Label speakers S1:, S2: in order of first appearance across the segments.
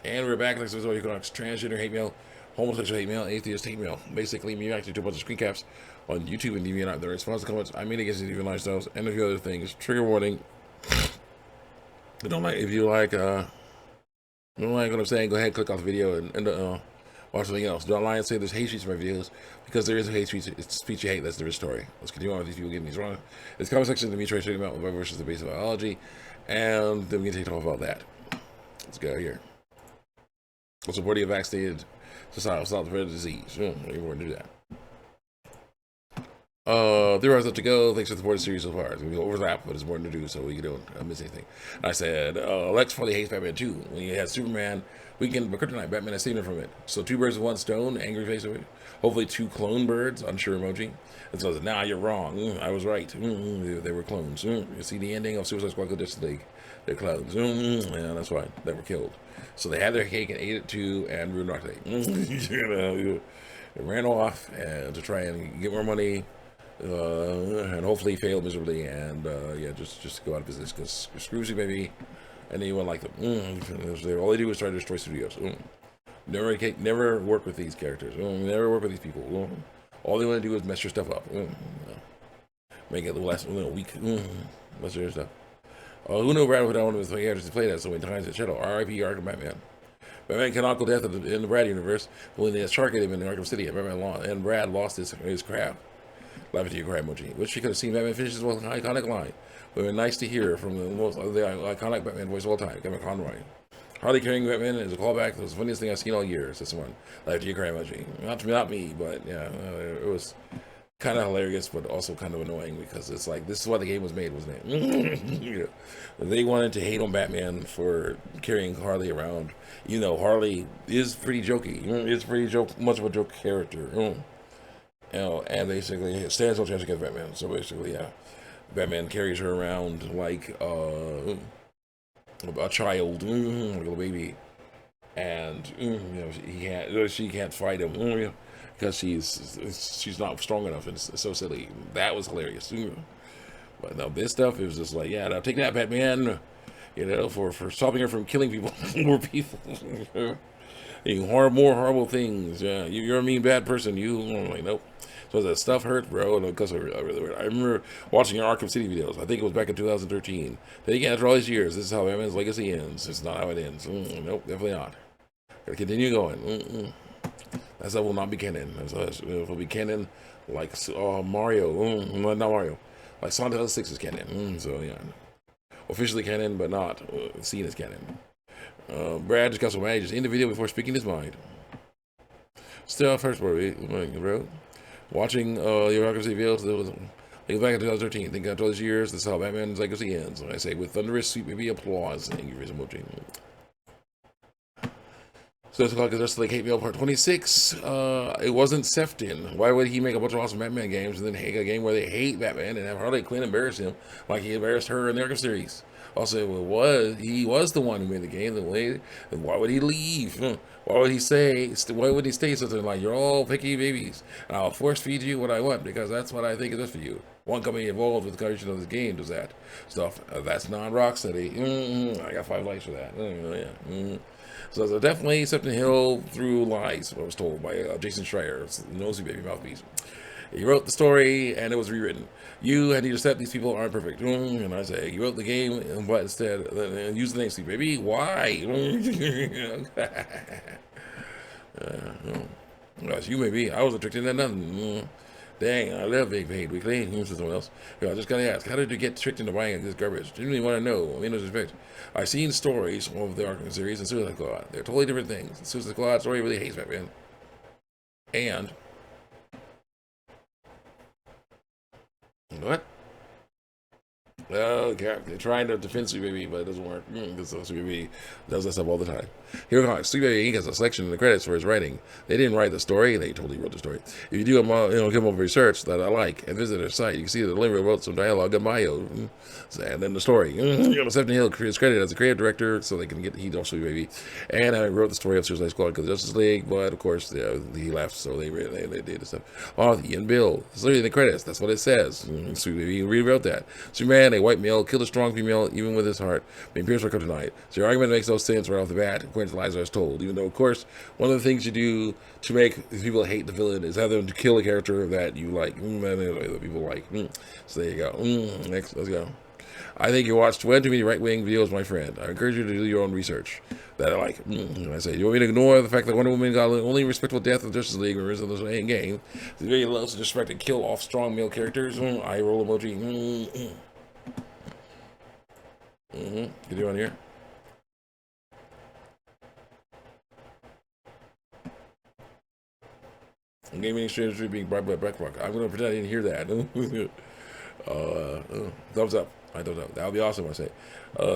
S1: And we're back. Like so, you got transgender hate mail, homosexual hate mail, atheist hate mail. Basically, me reacting to a bunch of screen caps on YouTube and DeviantArt. The response to comments I made against these deviant lifestyles and a few other things. Trigger warning. Don't like if you like don't like what I'm saying. Go ahead, click off the video and watch something else. Don't lie and say there's hate speech in my videos because there is a hate speech. It's speech you hate. That's the story. Let's continue on with these people getting these wrong. This comment section to me trying to talk about versus the base of biology, and then we can talk about that. Let's go here. Supporting a vaccinated society, stop the spread of disease. We want to do that. 3 hours left to go. Thanks for the support series so far. It's going to be overlap, but it's more to do, so we don't miss anything. I said, Lex probably hates Batman too. When you had Superman, Weekend, but Kryptonite, Batman has saved him from it. So 2 birds with 1 stone, angry face of it. Hopefully 2 clone birds, unsure emoji. And so I said, nah, you're wrong. I was right. They were clones. You see the ending of Suicide Squad Justice League. They're clones. Yeah, that's right. They were killed. So they had their cake and ate it too, and ruined our day. They ran off to try and get more money, and hopefully failed miserably, and yeah, just go out of business because screws you, baby, and anyone like them. All they do is try to destroy studios. Never work with these characters. Never work with these people. All they want to do is mess your stuff up. Make it less weak. Mess your stuff. Who knew Brad would have one of his characters to play that so many times at Shadow? R.I.P. Arkham Batman. Batman cannot go death in the Brad universe, but when they shark at him in Arkham City, and Brad lost his crap. Laughing to your cry emoji. Wish you could have seen Batman finish his iconic line. It would be nice to hear from the most iconic Batman voice of all time, Kevin Conroy. Harley carrying Batman is a callback. It was the funniest thing I've seen all year. It's this one. Laughing to your cry emoji. Not me, but yeah, it was kind of hilarious, but also kind of annoying because it's like this is why the game was made, wasn't it? They wanted to hate on Batman for carrying Harley around. You know, Harley is pretty jokey. It's pretty much of a joke character. And basically stands no chance against Batman. So basically, yeah, Batman carries her around like a child, like a baby, and she can't fight him because she's not strong enough, and it's so silly. That was hilarious. But no, this stuff is just like, yeah, now take that, Batman. For stopping her from killing people, more people. More horrible things. Yeah, you're a mean, bad person. I'm like, nope. So that stuff hurt, bro. And because I remember watching your Arkham City videos. I think it was back in 2013. Then again, after all these years, this is how Batman's legacy ends. It's not how it ends. Nope, definitely not. Gotta continue going. That stuff will not be canon. It will be canon like Mario. Not Mario. Like Sonic 6 is canon. So yeah, officially canon, but not seen as canon. Brad just got so mad, just in the video before speaking his mind. Still, first bro. Watching your Arkham City videos, it was back in 2013. Think after all these years, this is how Batman's legacy ends. I say with thunderous sweet baby applause. Thank you for some emoji. So it's o'clock is just like hate mail part 26. It wasn't Sefton. Why would he make a bunch of awesome Batman games and then make a game where they hate Batman and have Harley Quinn embarrass him like he embarrassed her in the Arkham series? Also, he was the one who made the game. Why would he leave? Why would he stay something like, you're all picky babies, and I'll force feed you what I want because that's what I think is best for you? One company involved with the creation of this game does that stuff. That's non-Rocksteady. I got 5 likes for that. So definitely Sefton Hill through lies, I was told by Jason Schreier, nosy baby mouthpiece. He wrote the story and it was rewritten. You had to accept these people aren't perfect. And I say, you wrote the game, but instead, use the name Sleep Baby. Why? Gosh, you maybe. I wasn't tricked into nothing. Dang, I love being paid weekly. Someone else. I just gotta ask, how did you get tricked into buying this garbage? Genuinely want to know. I mean, no respect. I've seen stories of the Arkham series and Suicide Squad. They're totally different things. The Suicide Squad story really hates Batman. And what? Okay, they're trying to defend Sweet Baby, but it doesn't work. Because Sweet Baby does that stuff all the time. Here we go. Sweet Baby Inc. has a selection in the credits for his writing. They didn't write the story; they totally wrote the story. If you do give them research that I like and visit their site, you can see that the delivery wrote some dialogue in bio, and then the story. Sefton Hill is credited as a creative director, so they can get heat off Sweet Baby. And I wrote the story of Suicide Squad because Justice League, but of course he left, so they did the stuff. Oh, Ian Bill. It's literally in the credits. That's what it says. Sweet Baby rewrote that. Superman. They white male killed a strong female even with his heart, being pierced by kryptonite. So your argument makes no sense right off the bat, according to lies I was told. Even though, of course, one of the things you do to make people hate the villain is have them to kill a character that you like, that people like. So there you go. Next, let's go. I think you watched way too many right-wing videos, my friend. I encourage you to do your own research. That I like. I say, you want me to ignore the fact that Wonder Woman got the only respectable death of Justice League members of the game? The video loves to disrespect and kill off strong male characters. Eye roll emoji. Get you on here. Gaming industry being bribed by BlackRock. I'm going to pretend I didn't hear that. Thumbs up. Thumbs up. That would be awesome, I say.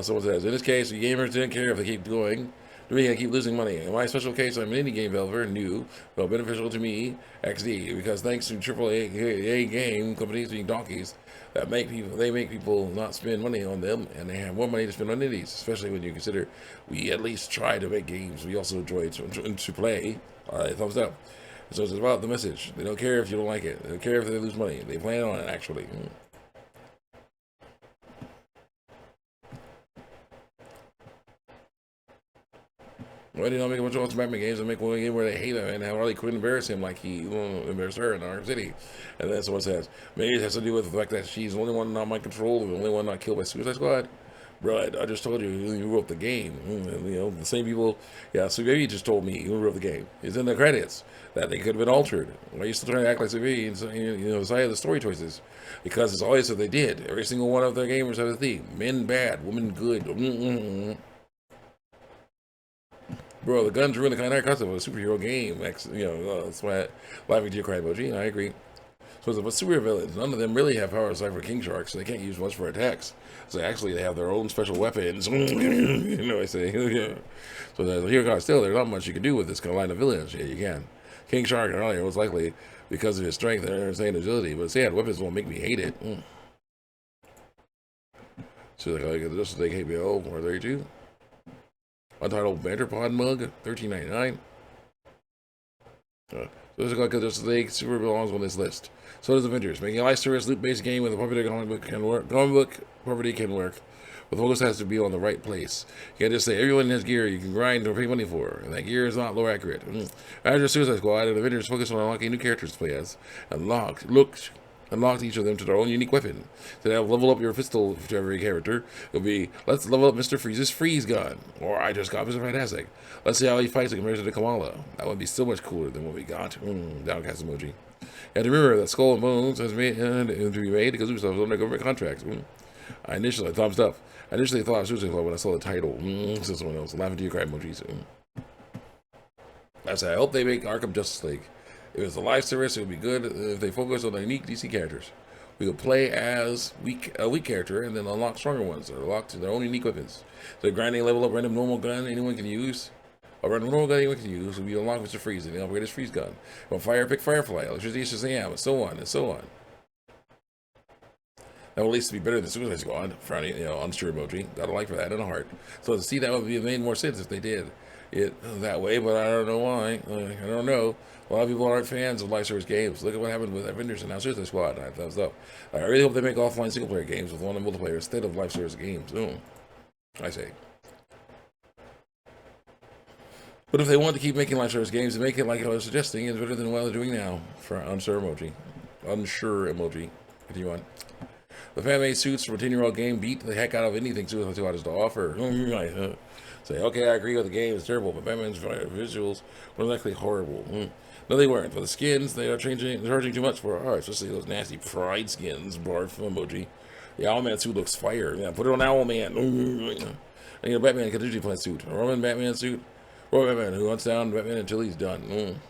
S1: Someone says, in this case, the gamers didn't care if they keep going. Do we keep losing money? In my special case, I'm an indie game developer, new, but beneficial to me, XD, because thanks to AAA game companies being donkeys, they make people not spend money on them, and they have more money to spend on indies, especially when you consider we at least try to make games we also enjoy to play. Thumbs up. So it's about the message. They don't care if you don't like it. They don't care if they lose money. They plan on it, actually. Why did not make a bunch of Batman games and make one game where they hate him and have Harley Quinn embarrass him like he embarrassed her in Arkham City? And then someone says, maybe it has to do with the fact that she's the only one not my control, the only one not killed by Suicide Squad. Bro, I just told you wrote the game. The same people. Yeah, so maybe you just told me who wrote the game. It's in the credits that they could have been altered. Why are you still trying to act like Savvy and decide the story choices? Because it's always what they did. Every single one of their gamers have a theme: men bad, women good. Bro, the guns ruin the kind of concept of a superhero game. That's why laughing to your cry emoji. I agree. So it's about superhero villains. None of them really have power aside for King Shark, so they can't use much for attacks. So actually, they have their own special weapons. I say. So here goes. Still, there's not much you can do with this kind of line of villains. Yeah, you can. King Shark earlier was likely because of his strength and insane agility, but say weapons won't make me hate it. So like just like KTJL 432. Untitled Banter Pod mug, $13.99. So this is like Justice League super belongs on this list. So does Avengers. Making a live service loop-based game with a popular comic book can work. Comic book property can work, but the focus has to be on the right place. You can't just say everyone has gear you can grind or pay money for, and that gear is not lore accurate. After Suicide Squad and Avengers focus on unlocking new characters to play as, unlocked each of them to their own unique weapon. So now level up your pistol to every character. It'll be, let's level up Mr. Freeze's freeze gun. Or I just got Mr. Fantastic. Let's see how he fights in comparison to Kamala. That would be so much cooler than what we got. Downcast emoji. You have to remember that Skull and Bones has been to be made because Ubisoft was under government contracts. I initially thumbs up. I initially thought it was Suicide Squad when I saw the title. Says someone else. Laughing to your cry emojis. I said, I hope they make Arkham Justice League. If it's a live service, it would be good if they focus on the unique DC characters. We could play as a weak character and then unlock stronger ones that are locked to their own unique weapons. So grinding level up random normal gun anyone can use. A random normal gun anyone can use will be unlocked Mr. Freeze and upgrade his freeze gun. From fire, pick Firefly, electricity, Shazam, and so on and so on. That will at least be better than Suicide Squad. Frowny, unsure emoji. Got a like for that and a heart. So to see that would have made more sense if they did it that way, but I don't know why. I don't know. A lot of people aren't fans of live service games. Look at what happened with Avengers and now Suicide Squad. Thumbs up. I really hope they make offline single player games with one and multiplayer instead of live service games. I say. But if they want to keep making live service games, make it like I was suggesting. It's better than what they're doing now. For unsure emoji. Unsure emoji. Continue on. The fan-made suits from a 10-year-old game beat the heck out of anything Suicide Squad has to offer. Say, okay, I agree with the game. It's terrible, but Batman's visuals were likely horrible. No, they weren't. For the skins, they are charging too much for our art, especially those nasty pride skins. Barf emoji. The Owlman suit looks fire. Yeah, put it on Owlman. I need a Batman contingency plan suit. A Roman Batman suit. Roman Batman who hunts down Batman until he's done.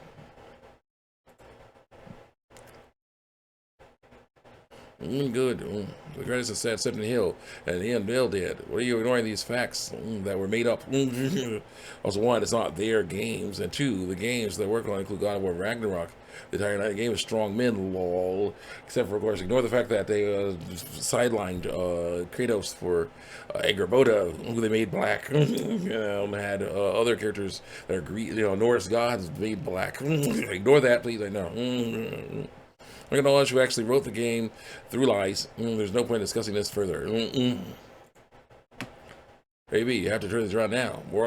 S1: Good. The greatest is said Sefton Hill and Ian Bill did. What are you ignoring these facts that were made up? Also, one, it's not their games, and two, the games they work on include God of War Ragnarok. The entire night game is strong men, lol. Except for, of course, ignore the fact that they sidelined Kratos for Angrboda, who they made black. Had other characters that are Norse gods made black. Ignore that, please. I know. Look at all who actually wrote the game through lies. There's no point in discussing this further. Baby, you have to turn this around now. More